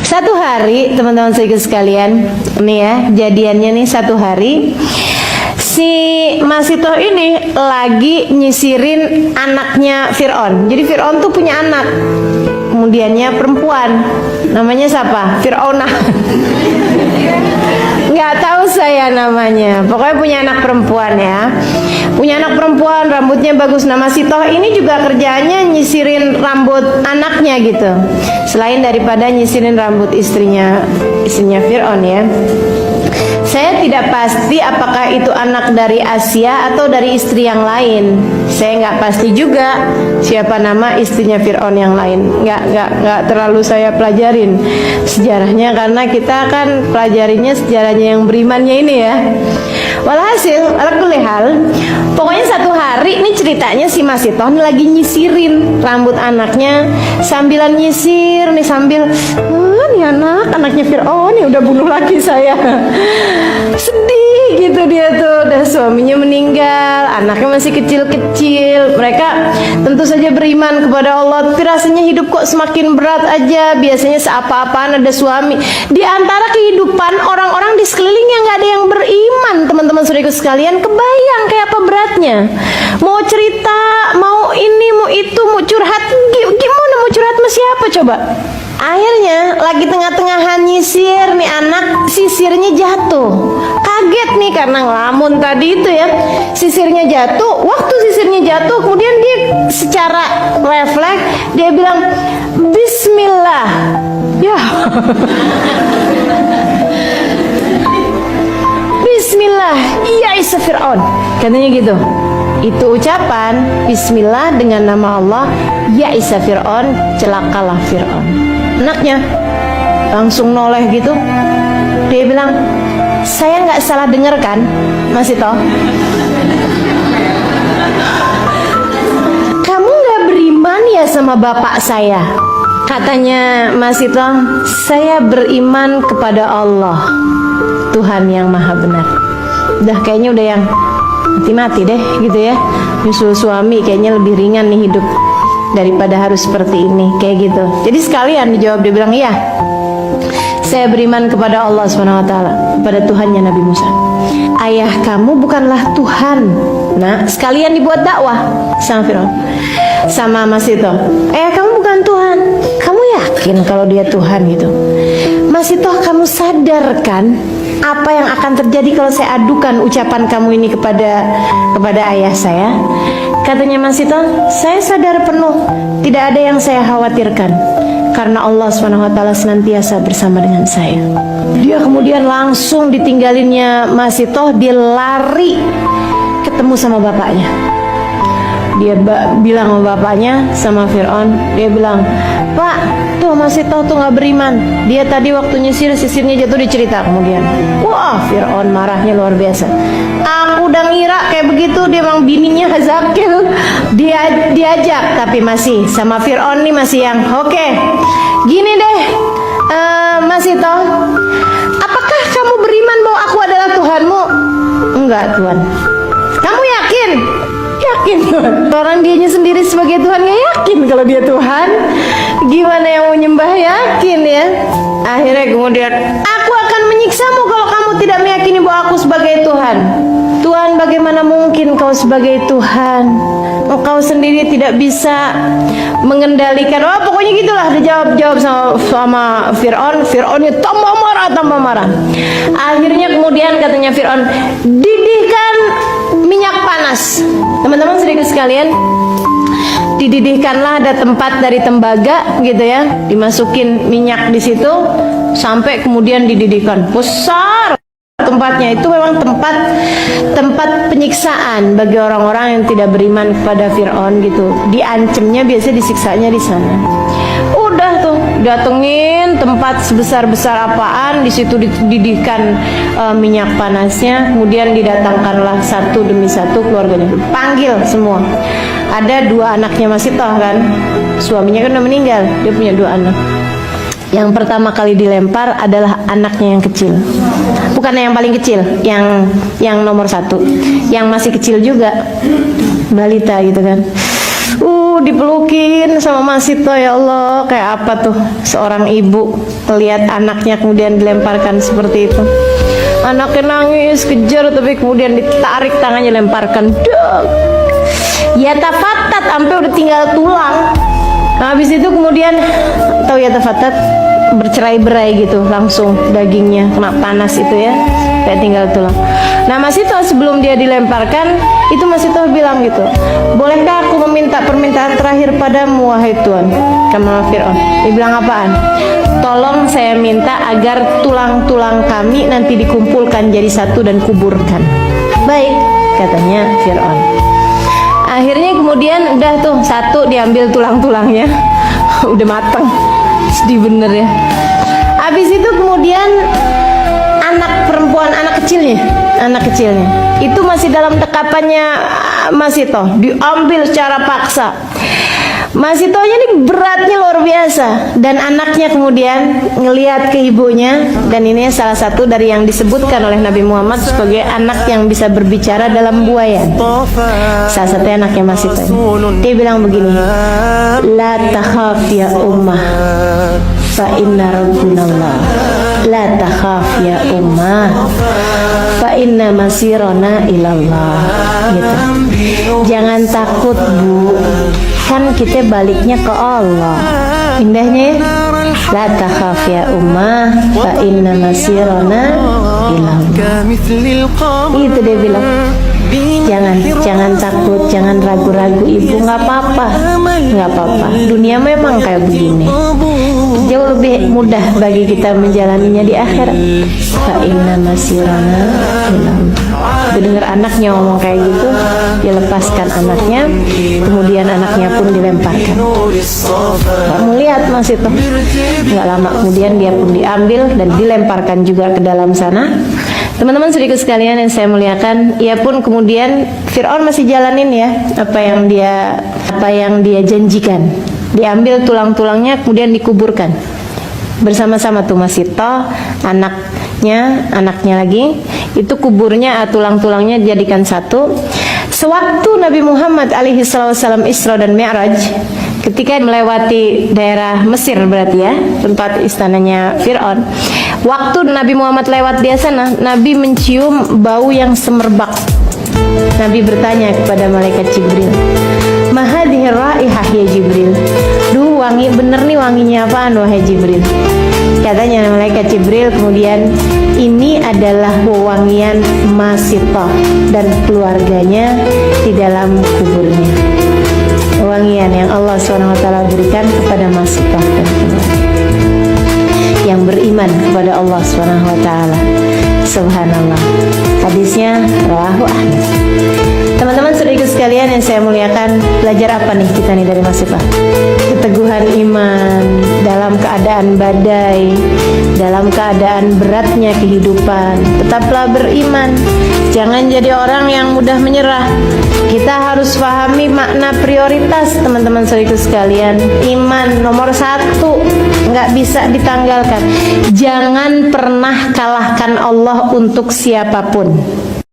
Satu hari, teman-teman sekalian, nih ya, jadiannya nih satu hari, si Masitoh ini lagi nyisirin anaknya Fir'aun. Jadi Fir'aun tuh punya anak, kemudiannya perempuan, namanya siapa? Fir'aunah. Nggak tahu saya namanya, pokoknya punya anak perempuan ya. Punya anak perempuan, rambutnya bagus. Nama Sitoh ini juga kerjaannya nyisirin rambut anaknya gitu. Selain daripada nyisirin rambut istrinya Fir'aun ya. Saya tidak pasti apakah itu anak dari Asia atau dari istri yang lain. Saya nggak pasti juga siapa nama istrinya Fir'aun yang lain. Nggak terlalu saya pelajarin sejarahnya, karena kita kan pelajarinya sejarahnya yang berimannya ini ya. Walhasil, alhamdulillah, pokoknya satu hari ini ceritanya si Masitoh lagi nyisirin rambut anaknya, sambilan nyisir nih sambil, nih anaknya Fir'aun ya udah bunuh lagi saya. Sedih gitu dia tuh, dan suaminya meninggal, anaknya masih kecil-kecil. Mereka tentu saja beriman kepada Allah, tapi rasanya hidup kok semakin berat aja. Biasanya seapa-apaan ada suami. Di antara kehidupan orang-orang di sekelilingnya nggak ada yang beriman, teman-teman saudaraku sekalian. Kebayang kayak apa beratnya. Mau cerita, mau ini, mau itu, mau curhat, gimana mau curhat sama siapa coba? Akhirnya lagi tengah-tengahan nyisir nih anak, sisirnya jatuh. Kaget nih karena ngelamun tadi itu ya, sisirnya jatuh. Waktu sisirnya jatuh, kemudian dia secara refleks dia bilang Bismillah. Ya. Bismillah, ya Isa Fir'aun, katanya gitu. Itu ucapan Bismillah dengan nama Allah, ya Isa Fir'aun, celakalah Fir'aun. Anaknya langsung noleh gitu. Dia bilang, saya nggak salah dengar kan, Masitoh? Kamu nggak beriman ya sama bapak saya? Katanya Masitoh, saya beriman kepada Allah, Tuhan yang maha benar. Udah kayaknya udah yang mati-mati deh gitu ya. Nyusul suami kayaknya lebih ringan nih hidup daripada harus seperti ini, kayak gitu. Jadi sekalian dijawab, dia bilang, iya, saya beriman kepada Allah SWT, kepada Tuhannya Nabi Musa. Ayah kamu bukanlah Tuhan. Nah, sekalian dibuat dakwah sama Fir'aun, sama Masitoh. Ayah kamu bukan Tuhan. Kamu yakin kalau dia Tuhan gitu? Masitoh, kamu sadarkan apa yang akan terjadi kalau saya adukan ucapan kamu ini kepada ayah saya? Katanya Masitoh, saya sadar penuh, tidak ada yang saya khawatirkan, karena Allah SWT senantiasa bersama dengan saya. Dia kemudian langsung ditinggalinnya Masitoh, dia lari ketemu sama bapaknya. Dia bilang sama bapaknya, sama Fir'aun, dia bilang, Pak, tuh Masitoh tuh gak beriman. Dia tadi waktu nyisir, sisirnya jatuh, dicerita kemudian. Wah, Fir'aun marahnya luar biasa. Aku udah ngira kayak begitu, dia emang bininya Hazakil. Dia diajak, tapi masih sama Fir'aun nih masih yang oke. Gini deh, Masitoh, apakah kamu beriman bahwa aku adalah Tuhanmu? Enggak, Tuhan. Kamu yakin? Yakin, Tuhan. Orang dianya sendiri sebagai Tuhan nggak yakin kalau dia Tuhan. Gimana yang mau nyembah yakin ya? Akhirnya kemudian, aku akan menyiksamu kalau kamu tidak meyakini bahwa aku sebagai Tuhan. Tuhan, bagaimana mungkin kau sebagai Tuhan? Engkau sendiri tidak bisa mengendalikan. Oh, pokoknya gitulah, dijawab sama Fir'aun. Fir'aunnya tambah marah. Akhirnya kemudian katanya Fir'aun, didihkan minyak panas. Teman-teman saudaraku sekalian, dididihkanlah, ada tempat dari tembaga gitu ya, dimasukin minyak di situ sampai kemudian dididihkan. Besar tempatnya, itu memang tempat penyiksaan bagi orang-orang yang tidak beriman kepada Fir'aun gitu. Diancemnya, biasa disiksanya di sana. Udah tuh datengin tempat sebesar-besar apaan, di situ dididihkan minyak panasnya, kemudian didatangkanlah satu demi satu keluarganya, panggil semua. Ada dua anaknya Masitoh kan, suaminya kan udah meninggal, dia punya dua anak. Yang pertama kali dilempar adalah anaknya yang kecil, bukan yang paling kecil, yang nomor satu, yang masih kecil juga, balita gitu kan. dipelukin sama Masito, ya Allah, kayak apa tuh seorang ibu melihat anaknya kemudian dilemparkan seperti itu. Anaknya nangis, kejar, tapi kemudian ditarik tangannya, lemparkan. Ya tafatat, sampai udah tinggal tulang. Nah, habis itu kemudian tahu ya tafatat, bercerai-berai gitu, langsung dagingnya kena panas itu ya, kayak tinggal tulang. Nah, Masito sebelum dia dilemparkan itu, Masito bilang gitu, bolehkah aku meminta permintaan terakhir padamu wahai Tuhan? Kama Fir'aun. Dia bilang apaan? Tolong saya minta agar tulang-tulang kami nanti dikumpulkan jadi satu dan kuburkan. Baik, katanya Fir'aun. Akhirnya kemudian udah tuh satu diambil tulang-tulangnya, udah matang, sedih bener ya. Habis itu kemudian anak perempuan, anak kecilnya itu masih dalam dekapannya Masito, diambil secara paksa. Masitonya ini beratnya luar biasa, dan anaknya kemudian ngelihat ke ibunya, dan ini salah satu dari yang disebutkan oleh Nabi Muhammad sebagai anak yang bisa berbicara dalam buayan. Salah satu anaknya Masito ini. Dia bilang begini, la takhaf ya ummah fa inna rabbunallah. La takhaf ya ummah fa inna masirona ilallah, gitu. Jangan takut bu, kan kita baliknya ke Allah. Indahnya ya, la takhaf ya ummah fa inna masirona ilallah. Itu dia bilang, jangan takut, jangan ragu-ragu ibu, nggak apa-apa. Dunia memang kayak begini, jauh lebih mudah bagi kita menjalaninya di akhirat. Fa inna masirana ilallah. Dengar anaknya ngomong kayak gitu, dia lepaskan anaknya, kemudian anaknya pun dilemparkan. Kamu lihat Mas itu, nggak lama kemudian dia pun diambil dan dilemparkan juga ke dalam sana. Teman-teman saudaraku sekalian yang saya muliakan, ia pun kemudian Fir'aun masih jalanin ya apa yang dia janjikan. Diambil tulang-tulangnya kemudian dikuburkan bersama-sama tuh Masito, anaknya lagi. Itu kuburnya, tulang-tulangnya dijadikan satu. Sewaktu Nabi Muhammad alaihi wasallam Isra dan Mi'raj, ketika melewati daerah Mesir berarti ya, tempat istananya Fir'aun. Waktu Nabi Muhammad lewat di sana, Nabi mencium bau yang semerbak. Nabi bertanya kepada malaikat Jibril, "Ma hadhihi raihah ya Jibril?" Duh, wangi bener nih, wanginya apaan wahai Jibril? Katanya malaikat Jibril kemudian, ini adalah wewangian Masito dan keluarganya di dalam kuburnya. Wewangian yang Allah SWT berikan kepada Masito dan keluarga yang beriman kepada Allah SWT. Subhanallah. Hadisnya rawahu Ahmad. Teman-teman saudaraku sekalian yang saya muliakan, belajar apa nih kita nih dari Masito? Keteguhan iman dalam keadaan badai, dalam keadaan beratnya kehidupan. Tetaplah beriman, jangan jadi orang yang mudah menyerah. Kita harus pahami makna prioritas teman-teman saudaraku sekalian. Iman nomor satu, nggak bisa ditanggalkan. Jangan pernah kalahkan Allah untuk siapapun.